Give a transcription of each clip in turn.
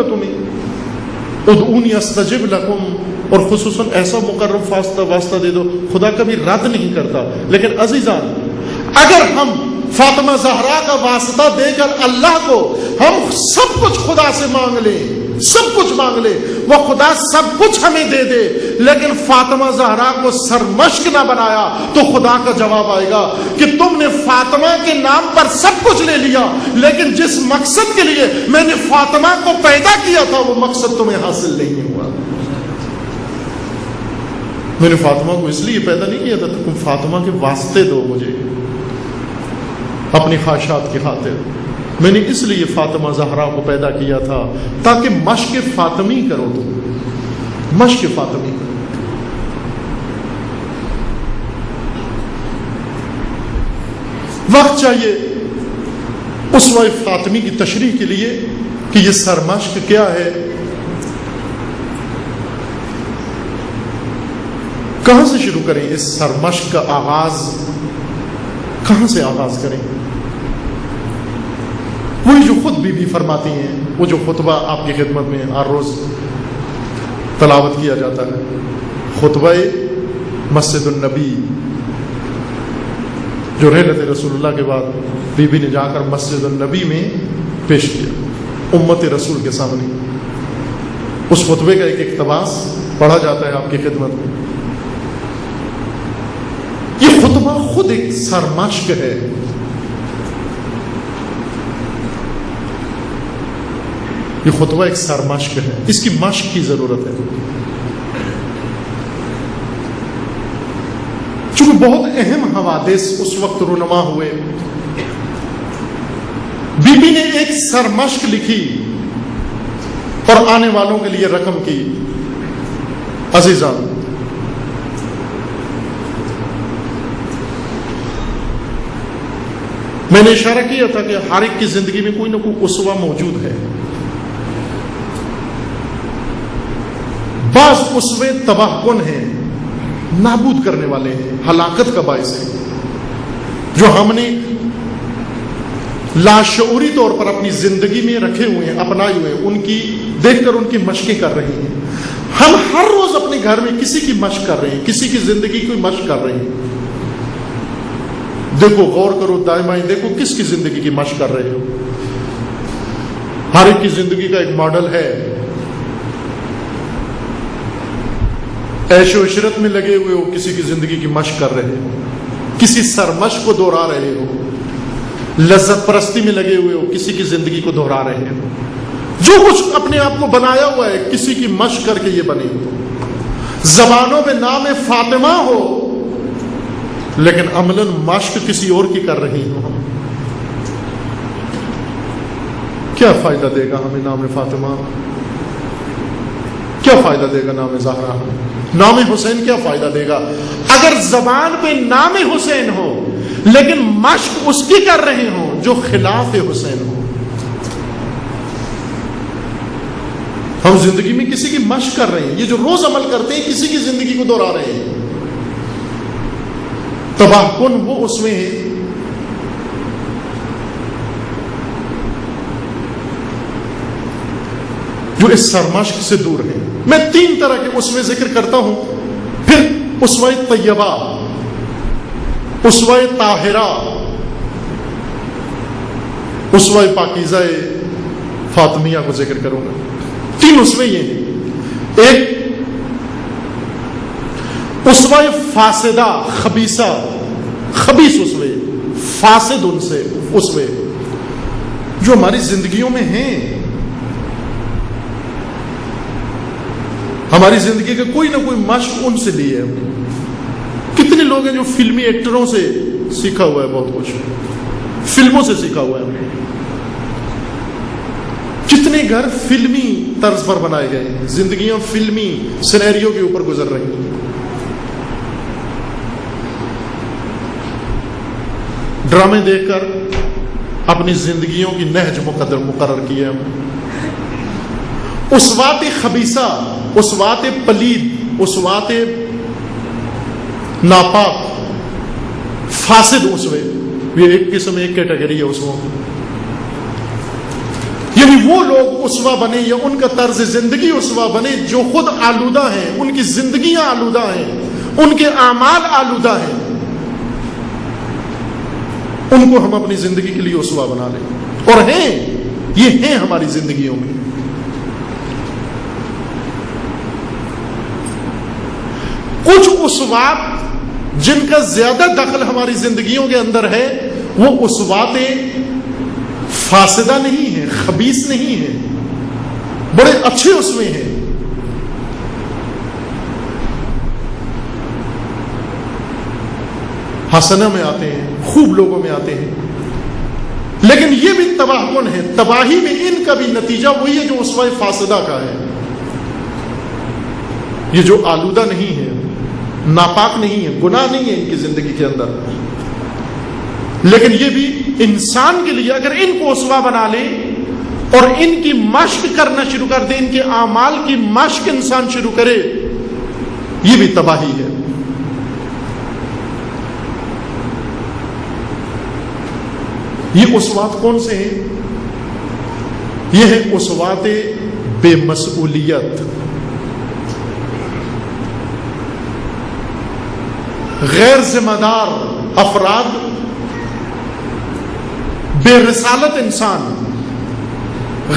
گا تمہیں، ادعونی استجب لکم، اور خصوصاً ایسا مقرب واسطہ دے دو، خدا کبھی رد نہیں کرتا۔ لیکن عزیزان، اگر ہم فاطمہ زہرا کا واسطہ دے کر اللہ کو ہم سب کچھ خدا سے مانگ لیں، سب کچھ مانگ لیں، وہ خدا سب کچھ ہمیں دے دے، لیکن فاطمہ زہرا کو سرمشق نہ بنایا، تو خدا کا جواب آئے گا کہ تم نے فاطمہ کے نام پر سب کچھ لے لیا، لیکن جس مقصد کے لیے میں نے فاطمہ کو پیدا کیا تھا وہ مقصد تمہیں حاصل نہیں ہوا۔ میں نے فاطمہ کو اس لیے پیدا نہیں کیا تھا کہ تم فاطمہ کے واسطے دو مجھے اپنی خواہشات کی خاطر، میں نے اس لیے فاطمہ زہرا کو پیدا کیا تھا تاکہ مشق فاطمی کرو، تم مشق فاطمی کرو۔ وقت چاہیے اسوہ فاطمی کی تشریح کے لیے کہ یہ سرمشق کیا ہے، کہاں سے شروع کریں، اس سرمشق کا آغاز کہاں سے آغاز کریں؟ وہی جو خود بی بی فرماتی ہیں، وہ جو خطبہ آپ کی خدمت میں ہر روز تلاوت کیا جاتا ہے، خطبہ مسجد النبی، جو رحلت رسول اللہ کے بعد بی بی نے جا کر مسجد النبی میں پیش کیا امت رسول کے سامنے۔ اس خطبے کا ایک اقتباس پڑھا جاتا ہے آپ کی خدمت میں۔ یہ خطبہ خود ایک سرمشق ہے۔ یہ خطبہ ایک سرمشق ہے، اس کی مشق کی ضرورت ہے، چونکہ بہت اہم حوادث اس وقت رونما ہوئے۔ بی بی نے ایک سرمشق لکھی اور آنے والوں کے لیے رقم کی۔ عزیزان، میں نے اشارہ کیا تھا کہ ہر ایک کی زندگی میں کوئی نہ کوئی اسوہ موجود ہے۔ بعض اسوے تباہ کن ہیں، نابود کرنے والے ہیں، ہلاکت کا باعث ہے، جو ہم نے لاشعوری طور پر اپنی زندگی میں رکھے ہوئے ہیں، اپنائے ہوئے ہیں، ان کی دیکھ کر ان کی مشقیں کر رہے ہیں۔ ہم ہر روز اپنے گھر میں کسی کی مشق کر رہے ہیں، کسی کی زندگی کی مشق کر رہے ہیں۔ دیکھو، غور کرو، دائیں بائیں دیکھو، کس کی زندگی کی مشق کر رہے ہو۔ ہر ایک کی زندگی کا ایک ماڈل ہے، عیش و عشرت میں لگے ہوئے ہو، کسی کی زندگی کی مشق کر رہے ہو، کسی سرمشق کو دہرا رہے ہو، لذت پرستی میں لگے ہوئے ہو، کسی کی زندگی کو دہرا رہے ہو، جو کچھ اپنے آپ کو بنایا ہوا ہے کسی کی مشق کر کے یہ بنے ہو۔ زبانوں میں نام فاطمہ ہو لیکن عملاً مشق کسی اور کی کر رہی ہو۔ ہم کیا فائدہ دے گا ہمیں نام فاطمہ؟ کیا فائدہ دے گا نام زہرا؟ نام حسین کیا فائدہ دے گا اگر زبان پہ نام حسین ہو لیکن مشق اس کی کر رہے ہوں جو خلاف حسین ہو؟ ہم زندگی میں کسی کی مشق کر رہے ہیں، یہ جو روز عمل کرتے ہیں کسی کی زندگی کو دہرا رہے ہیں۔ تباہ کن وہ اس میں ہے جو اس سرمشق سے دور ہے۔ میں 3 طرح کے اسوے ذکر کرتا ہوں، پھر اسوہ طیبہ، اسوہ طاہرہ، اسوہ پاکیزہ فاطمیہ کو ذکر کروں گا۔ 3 اسوے یہ ہیں۔ ایک اسوہ فاسدہ، خبیثہ، خبیث اسوے، فاسد ان سے اسوے جو ہماری زندگیوں میں ہیں۔ ہماری زندگی کا کوئی نہ کوئی مشق ان سے لی ہے۔ کتنے لوگ ہیں جو فلمی ایکٹروں سے سیکھا ہوا ہے، بہت کچھ فلموں سے سیکھا ہوا ہے۔ کتنے گھر فلمی طرز پر بنائے گئے ہیں، زندگیاں فلمی سینیریو کے اوپر گزر رہی ہیں۔ ڈرامے دیکھ کر اپنی زندگیوں کی نہج مقرر کی ہے ہم نے۔ اسوات خبیثہ، اسوات پلید، اسوات ناپاک، فاسد اسوے، یہ ایک قسم، ایک کیٹیگری ہے اسووں کی۔ یعنی وہ لوگ اسوہ بنے یا ان کا طرز زندگی اسوہ بنے جو خود آلودہ ہیں، ان کی زندگیاں آلودہ ہیں، ان کے اعمال آلودہ ہیں، ان کو ہم اپنی زندگی کے لیے اسوہ بنا لیں، اور یہ ہیں ہماری زندگیوں میں۔ کچھ اسوات جن کا زیادہ دخل ہماری زندگیوں کے اندر ہے وہ اسوات فاسدہ نہیں ہیں، خبیث نہیں ہیں، بڑے اچھے اسوے ہیں۔ حسنہ میں آتے ہیں، خوب لوگوں میں آتے ہیں، لیکن یہ بھی تباہ کن ہے۔ تباہی میں ان کا بھی نتیجہ وہی ہے جو اسوہ فاسدہ کا ہے، یہ جو آلودہ نہیں ہے، ناپاک نہیں ہے، گناہ نہیں ہے ان کی زندگی کے اندر، لیکن یہ بھی انسان کے لیے اگر ان کو اسوہ بنا لے اور ان کی مشق کرنا شروع کر دے، ان کے اعمال کی مشق انسان شروع کرے، یہ بھی تباہی ہے۔ یہ اسوات کون سے ہیں؟ یہ ہے اسوات بے مسئولیت، غیر ذمہ دار افراد، بے رسالت انسان،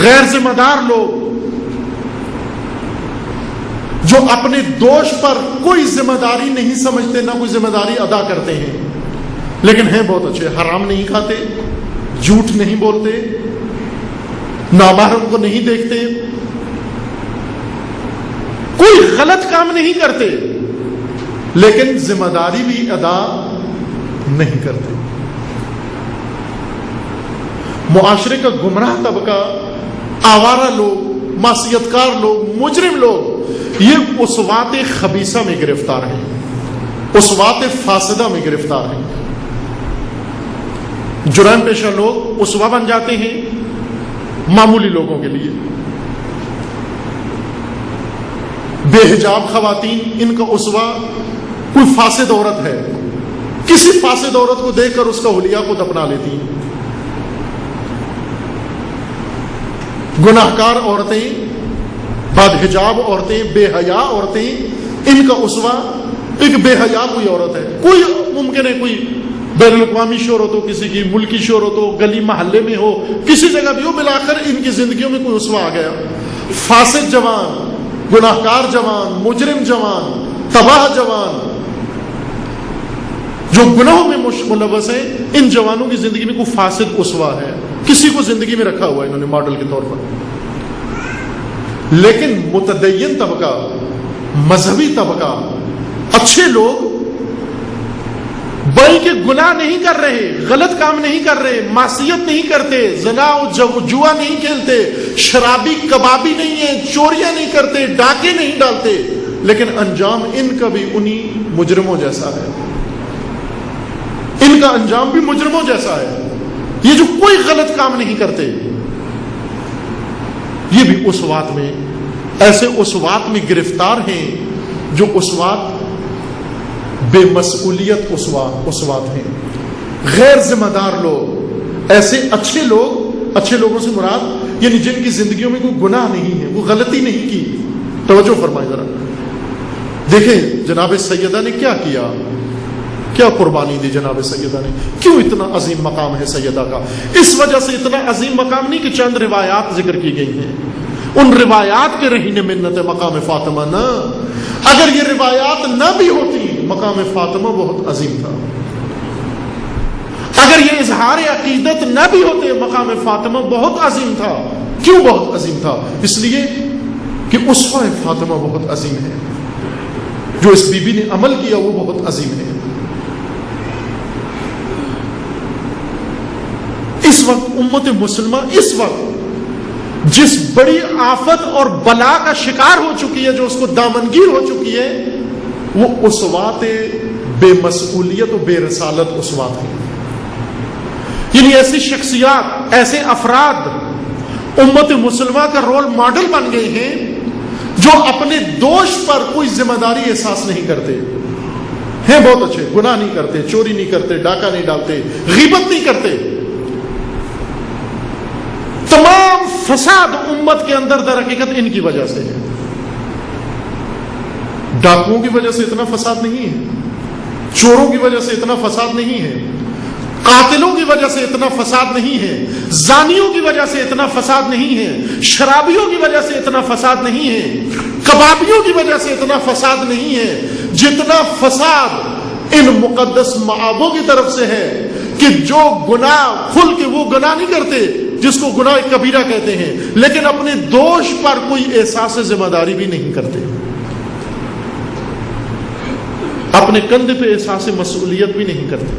غیر ذمہ دار لوگ جو اپنے دوش پر کوئی ذمہ داری نہیں سمجھتے، نہ کوئی ذمہ داری ادا کرتے ہیں، لیکن ہیں بہت اچھے، حرام نہیں کھاتے، جھوٹ نہیں بولتے، نامحرم کو نہیں دیکھتے، کوئی غلط کام نہیں کرتے، لیکن ذمہ داری بھی ادا نہیں کرتے۔ معاشرے کا گمراہ طبقہ، آوارہ لوگ، معصیتکار لوگ، مجرم لوگ، یہ اسوات خبیثہ میں گرفتار ہیں، اسوات فاسدہ میں گرفتار ہیں۔ جرائم پیشہ لوگ اسوہ بن جاتے ہیں معمولی لوگوں کے لیے۔ بے حجاب خواتین، ان کا اسوہ کوئی فاسد عورت ہے، کسی فاسد عورت کو دیکھ کر اس کا حلیہ خود اپنا لیتی ہیں۔ گناہکار عورتیں، بد حجاب عورتیں، بے حیا عورتیں، ان کا اسوہ ایک بے حیا کوئی عورت ہے۔ کوئی ممکن ہے کوئی بین الاقوامی شہرت ہو، کسی کی ملکی شہرت ہو، گلی محلے میں ہو، کسی جگہ بھی ہو، بالآخر ان کی زندگیوں میں کوئی اسوہ آ گیا۔ فاسد جوان، گناہکار جوان، مجرم جوان، تباہ جوان جو گناہوں میں ملوث ہیں، ان جوانوں کی زندگی میں کوئی فاسد اسوہ ہے، کسی کو زندگی میں رکھا ہوا ہے انہوں نے ماڈل کے طور پر۔ لیکن متدین طبقہ، مذہبی طبقہ، اچھے لوگ بلکہ گناہ نہیں کر رہے، غلط کام نہیں کر رہے، معصیت نہیں کرتے، زنا و جوا نہیں کھیلتے، شرابی کبابی نہیں ہیں، چوریاں نہیں کرتے، ڈاکے نہیں ڈالتے، لیکن انجام ان کا بھی انہی مجرموں جیسا ہے، ان کا انجام بھی مجرموں جیسا ہے۔ یہ جو کوئی غلط کام نہیں کرتے، یہ بھی اسوات میں، ایسے اسوات میں گرفتار ہیں جو اسوات بے مسئولیت اسوات ہیں، غیر ذمہ دار لوگ، ایسے اچھے لوگ، اچھے لوگوں سے مراد یعنی جن کی زندگیوں میں کوئی گناہ نہیں ہے، وہ غلطی نہیں کی۔ توجہ فرمائیں ذرا، دیکھیں جناب سیدہ نے کیا کیا، کیا قربانی دی جناب سیدہ نے، کیوں اتنا عظیم مقام ہے سیدہ کا؟ اس وجہ سے اتنا عظیم مقام نہیں کہ چند روایات ذکر کی گئی ہیں، ان روایات کے رہین منت مقام فاطمہ نہ، اگر یہ روایات نہ بھی ہوتی مقام فاطمہ بہت عظیم تھا، اگر یہ اظہار عقیدت نہ بھی ہوتے مقام فاطمہ بہت عظیم تھا۔ کیوں بہت عظیم تھا؟ اس لیے کہ اسوہ فاطمہ بہت عظیم ہے، جو اس بی بی نے عمل کیا وہ بہت عظیم ہے۔ اس وقت امت مسلمہ اس وقت جس بڑی آفت اور بلا کا شکار ہو چکی ہے، جو اس کو دامنگیر ہو چکی ہے، وہ اسوات بے مسئولیت و بے رسالت اسوات ہیں۔ یعنی ایسی شخصیات، ایسے افراد امت مسلمہ کا رول ماڈل بن گئے ہیں جو اپنے دوش پر کوئی ذمہ داری احساس نہیں کرتے، ہیں بہت اچھے، گناہ نہیں کرتے، چوری نہیں کرتے، ڈاکہ نہیں ڈالتے، غیبت نہیں کرتے، تمام فساد امت کے اندر در حقیقت ان کی وجہ سے ہے. ڈاکوؤں کی وجہ سے اتنا فساد نہیں ہے، چوروں کی وجہ سے اتنا فساد نہیں ہے، قاتلوں کی وجہ سے اتنا فساد نہیں ہے، زانیوں کی وجہ سے اتنا فساد نہیں ہے، شرابیوں کی وجہ سے اتنا فساد نہیں ہے، کبابیوں کی وجہ سے اتنا فساد نہیں ہے جتنا فساد ان مقدس معابوں کی طرف سے ہے کہ جو گناہ کھل کے وہ گناہ نہیں کرتے جس کو گناہ کبیرہ کہتے ہیں، لیکن اپنے دوش پر کوئی احساس ذمہ داری بھی نہیں کرتے، اپنے کندھے پہ احساس مسئولیت بھی نہیں کرتے.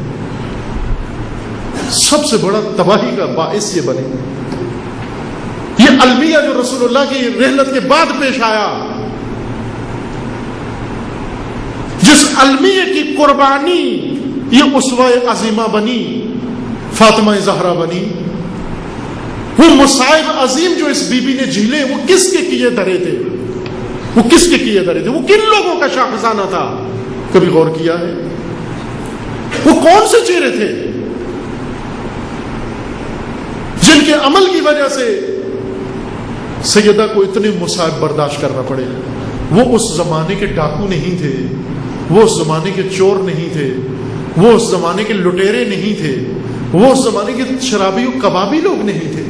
سب سے بڑا تباہی کا باعث یہ بنے. یہ المیہ جو رسول اللہ کی رحلت کے بعد پیش آیا، جس المیہ کی قربانی یہ اسوہ عظیمہ بنی، فاطمہ زہرا بنی، وہ مصائب عظیم جو اس بی بی نے جھیلے وہ کس کے کیے دھرے تھے؟ وہ کس کے کیے دھرے تھے؟ وہ کن لوگوں کا شاخسانہ تھا؟ کبھی غور کیا ہے؟ وہ کون سے چہرے تھے جن کے عمل کی وجہ سے سیدہ کو اتنے مصائب برداشت کرنا پڑے؟ وہ اس زمانے کے ڈاکو نہیں تھے، وہ اس زمانے کے چور نہیں تھے، وہ اس زمانے کے لٹیرے نہیں تھے، وہ اس زمانے کے شرابی و کبابی لوگ نہیں تھے.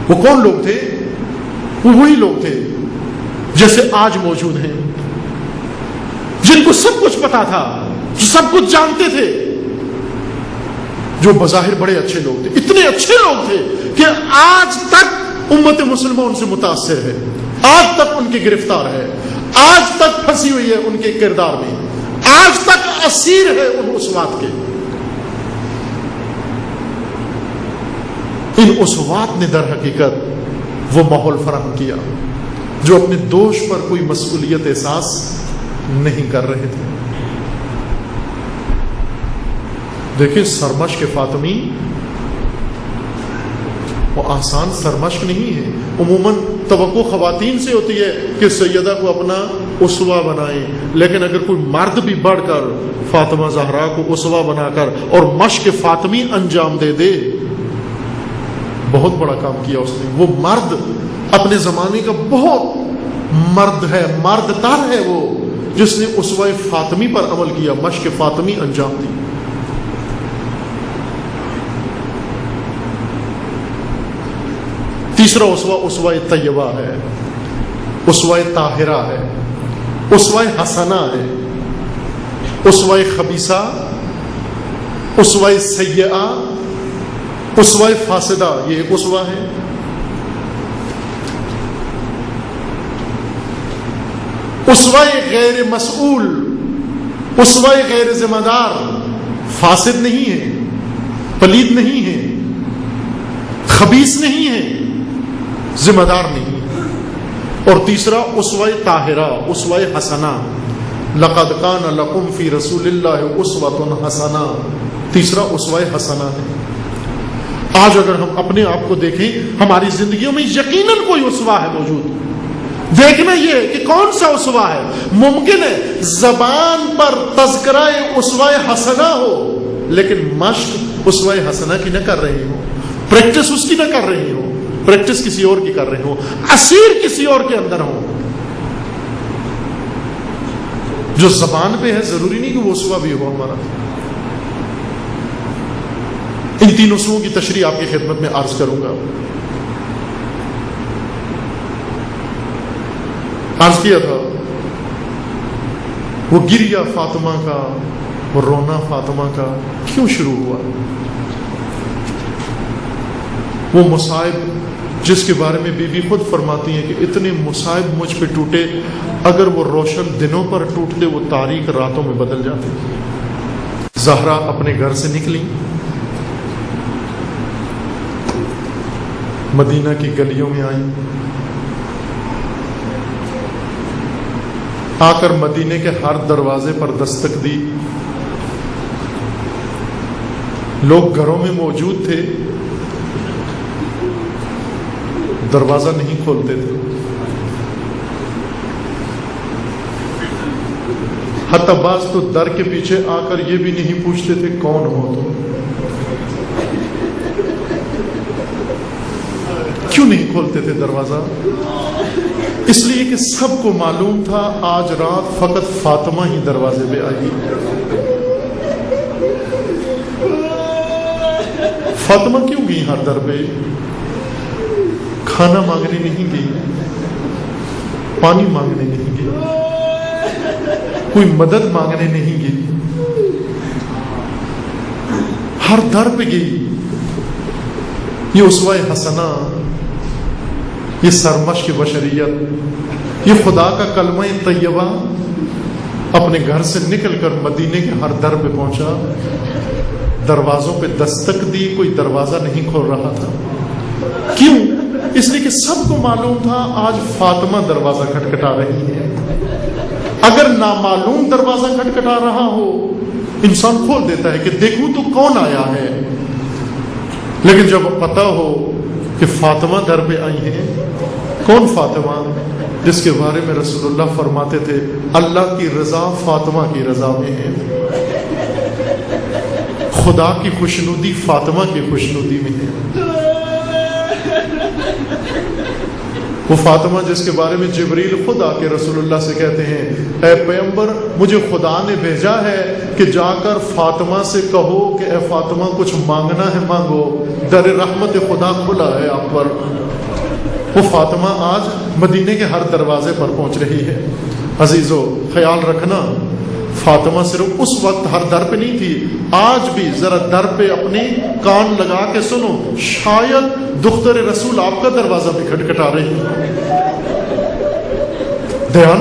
وہ کون لوگ تھے؟ وہ وہی لوگ تھے جیسے آج موجود ہیں، جن کو سب کچھ پتا تھا، جو سب کچھ جانتے تھے، جو بظاہر بڑے اچھے لوگ تھے، اتنے اچھے لوگ تھے کہ آج تک امت مسلمہ ان سے متاثر ہے، آج تک ان کی گرفتار ہے، آج تک پھنسی ہوئی ہے ان کے کردار میں، آج تک اسیر ہے ان اسوات کے. ان اسوات نے در حقیقت وہ ماحول فراہم کیا جو اپنے دوش پر کوئی مسئولیت احساس نہیں کر رہے تھے. دیکھیں سرمشق فاطمی وہ آسان سرمشق نہیں ہے. عموماً توقع خواتین سے ہوتی ہے کہ سیدہ کو اپنا اسوہ بنائیں، لیکن اگر کوئی مرد بھی بڑھ کر فاطمہ زہرا کو اسوہ بنا کر اور مشق فاطمی انجام دے دے، بہت بڑا کام کیا اس نے. وہ مرد اپنے زمانے کا بہت مرد ہے، مرد تر ہے وہ، جس نے اسوہ فاطمی پر عمل کیا، مشق فاطمی انجام دی. تیسرا اسوہ طیبہ ہے، اسوہ طاہرہ ہے، اسوہ حسنہ ہے. اسوہ خبیثہ، اسوہ سیئہ، اسوہ فاسدہ، یہ ایک اسوہ ہے. اسوہ غیر مسئول، اسوہ غیر ذمہ دار، فاسد نہیں ہے، پلید نہیں ہے، خبیث نہیں ہے، ذمہ دار نہیں. اور تیسرا اسوہ طاہرہ، اسوہ حسنہ، لقد کان لکم فی رسول اللہ اسوۃ حسنہ. تیسرا اسوہ حسنہ ہے. آج اگر ہم اپنے آپ کو دیکھیں، ہماری زندگیوں میں یقیناً کوئی اسوہ ہے موجود. دیکھنا یہ کہ کون سا اسوہ ہے. ممکن ہے زبان پر تذکرہ اسوہ حسنہ ہو لیکن مشق اسوہ حسنہ کی نہ کر رہے ہو، پریکٹس اس کی نہ کر رہے ہو، پریکٹس کسی اور کی کر رہے ہو، اسیر کسی اور کے اندر ہو. جو زبان پہ ہے ضروری نہیں کہ وہ اسوہ بھی ہو ہمارا. ان تین اصولوں کی تشریح آپ کی خدمت میں عرض کروں گا. عرض کیا تھا وہ گریہ فاطمہ کا، وہ رونا فاطمہ کا کیوں شروع ہوا؟ وہ مصائب جس کے بارے میں بی بی خود فرماتی ہیں کہ اتنے مصائب مجھ پہ ٹوٹے، اگر وہ روشن دنوں پر ٹوٹتے وہ تاریک راتوں میں بدل جاتے. زہرا اپنے گھر سے نکلی، مدینہ کی گلیوں میں آئی، آ کر مدینے کے ہر دروازے پر دستک دی. لوگ گھروں میں موجود تھے، دروازہ نہیں کھولتے تھے. حتی بعض تو در کے پیچھے آ کر یہ بھی نہیں پوچھتے تھے کون ہو تم. کیوں نہیں کھولتے تھے دروازہ؟ اس لیے کہ سب کو معلوم تھا آج رات فقط فاطمہ ہی دروازے پہ آئی۔ فاطمہ کیوں گئی ہر در پہ؟ کھانا مانگنے نہیں گئی، پانی مانگنے نہیں گئی، کوئی مدد مانگنے نہیں گئی، ہر در پہ گئی۔ یہ اسوہ حسنہ، یہ سرمشق بشریت، یہ خدا کا کلمہ طیبہ اپنے گھر سے نکل کر مدینے کے ہر در پہ پہنچا، دروازوں پہ دستک دی، کوئی دروازہ نہیں کھول رہا تھا۔ کیوں؟ اس لیے کہ سب کو معلوم تھا آج فاطمہ دروازہ کھٹکھٹا رہی ہے۔ اگر نامعلوم دروازہ کھٹکھٹا رہا ہو انسان کھول دیتا ہے کہ دیکھوں تو کون آیا ہے، لیکن جب پتہ ہو کہ فاطمہ در پہ آئی ہیں، کون فاطمہ؟ جس کے بارے میں رسول اللہ فرماتے تھے اللہ کی رضا فاطمہ کی رضا میں ہے، خدا کی خوشنودی فاطمہ کی خوشنودی میں ہے۔ وہ فاطمہ جس کے بارے میں جبریل خود آ کے رسول اللہ سے کہتے ہیں اے پیغمبر مجھے خدا نے بھیجا ہے کہ جا کر فاطمہ سے کہو کہ اے فاطمہ کچھ مانگنا ہے مانگو، در رحمت خدا کھلا ہے آپ پر۔ وہ فاطمہ آج مدینے کے ہر دروازے پر پہنچ رہی ہے۔ عزیزو خیال رکھنا، فاطمہ صرف اس وقت ہر در پہ نہیں تھی، آج بھی ذرا در پہ اپنے کان لگا کے سنو، شاید دختر رسول آپ کا دروازہ بھی کھٹکھٹا رہی ہے۔ دھیان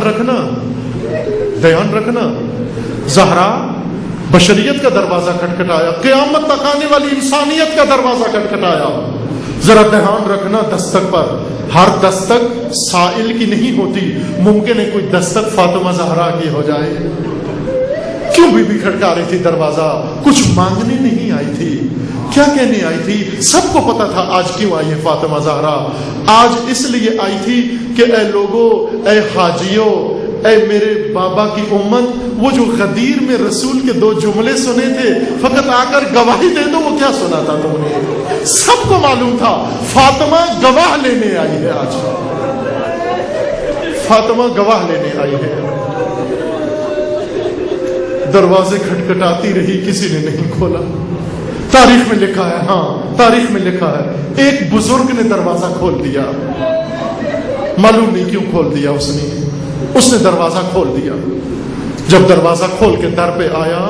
رکھنا، زہرا بشریت کا دروازہ کھٹکھٹایا، قیامت تک آنے والی انسانیت کا دروازہ کھٹکھٹایا۔ ذرا دھیان رکھنا دستک پر، ہر دستک سائل کی نہیں ہوتی، ممکن ہے کوئی دستک فاطمہ زہرا کی ہو جائے۔ کیوں بھی کھٹکا رہی تھی دروازہ؟ کچھ مانگنے نہیں آئی تھی، کیا کہنے آئی تھی؟ سب کو پتا تھا آج کیوں آئی ہے فاطمہ زہرا۔ آج اس لیے آئی تھی کہ اے لوگو، اے حاجیو، اے میرے بابا کی امت، وہ جو غدیر میں رسول کے 2 جملے سنے تھے، فقط آ کر گواہی دے دو، وہ کیا سنا تھا تم نے؟ سب کو معلوم تھا فاطمہ گواہ لینے آئی ہے، آج فاطمہ گواہ لینے آئی ہے۔ دروازے کھٹکھٹاتی رہی، کسی نے نہیں کھولا۔ تاریخ میں لکھا ہے، ہاں تاریخ میں لکھا ہے، ایک بزرگ نے دروازہ کھول دیا، معلوم نہیں کیوں کھول دیا، اس نے دروازہ کھول دیا۔ جب دروازہ کھول کے در پہ آیا،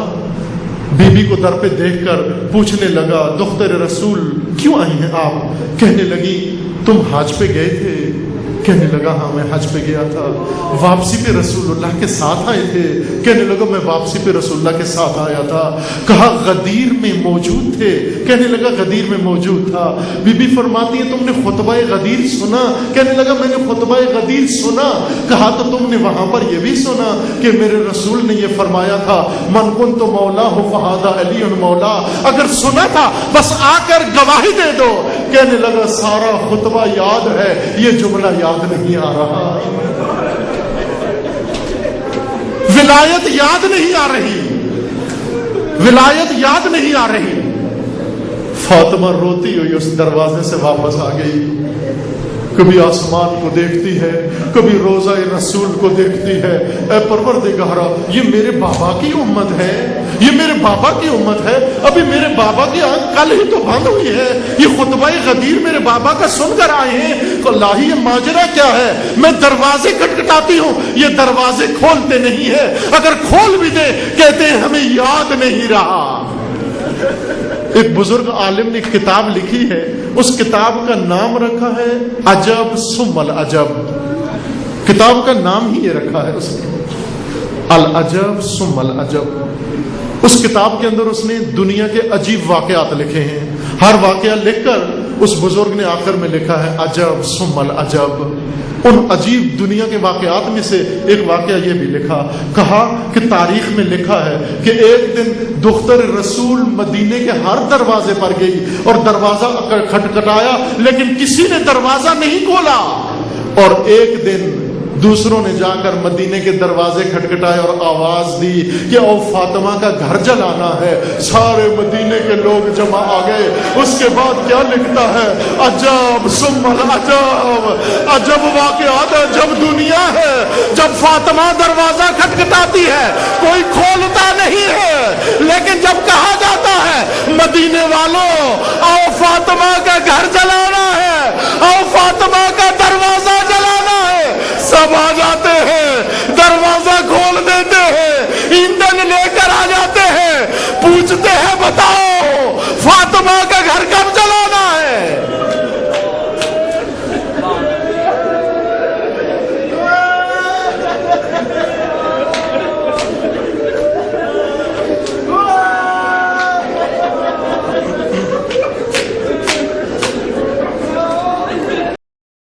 بی بی کو در پہ دیکھ کر پوچھنے لگا دختر رسول کیوں آئی ہیں آپ؟ کہنے لگی تم حج پہ گئے تھے؟ کہنے لگا ہاں میں حج پہ گیا تھا۔ واپسی پہ رسول اللہ کے ساتھ آئے تھے؟ کہنے لگا میں واپسی پہ رسول اللہ کے ساتھ آیا تھا۔ کہا غدیر میں موجود تھے؟ کہنے لگا غدیر میں موجود تھا۔ بی بی فرماتی ہے تم نے خطبہ غدیر سنا؟ کہنے لگا میں نے خطبہ غدیر سنا۔ کہا تو تم نے وہاں پر یہ بھی سنا کہ میرے رسول نے یہ فرمایا تھا من کنت مولا فہذا علی مولا؟ اگر سنا تھا بس آ کر گواہی دے دو۔ کہنے لگا سارا خطبہ یاد ہے، یہ جملہ یاد نہیں آ رہا، ولایت یاد نہیں آ رہی، ولایت یاد نہیں آ رہی۔ فاطمہ روتی ہوئی اس دروازے سے واپس آ گئی، کبھی آسمان کو دیکھتی ہے، کبھی روضہ رسول کو دیکھتی ہے۔ اے پروردگارا، یہ میرے بابا کی امت ہے، یہ میرے بابا کی امت ہے، ابھی میرے بابا کی آنکھ کل ہی تو بند ہوئی ہے، یہ خطبہ غدیر میرے بابا کا سن کر آئے ہیں، تو اللہ یہ ماجرا کیا ہے؟ میں دروازے کھٹکھٹاتی ہوں، یہ دروازے کھولتے نہیں ہے، اگر کھول بھی دے کہتے ہیں ہمیں یاد نہیں رہا۔ ایک بزرگ عالم نے کتاب لکھی ہے، اس کتاب کا نام رکھا ہے عجب ثم العجب۔ کتاب کا نام ہی یہ رکھا ہے اس نے، العجب ثم العجب۔ اس کتاب کے اندر اس نے دنیا کے عجیب واقعات لکھے ہیں، ہر واقعہ لکھ کر اس بزرگ نے آخر میں لکھا ہے عجب ثم العجب۔ ان عجیب دنیا کے واقعات میں سے ایک واقعہ یہ بھی لکھا، کہا کہ تاریخ میں لکھا ہے کہ ایک دن دختر رسول مدینے کے ہر دروازے پر گئی اور دروازہ کھٹکھٹایا لیکن کسی نے دروازہ نہیں کھولا، اور ایک دن دوسروں نے جا کر مدینے کے دروازے کھٹکھٹائے اور آواز دی کہ او فاطمہ کا گھر جلانا ہے. سارے مدینے کے لوگ جمع آ گئے. اس کے بعد کیا لکھتا ہے؟ عجب ثم العجب، عجب واقعات ہے. جب دنیا ہے، جب فاطمہ دروازہ کھٹکھٹاتی ہے کوئی کھولتا نہیں ہے، لیکن جب کہا جاتا ہے مدینے والوں آؤ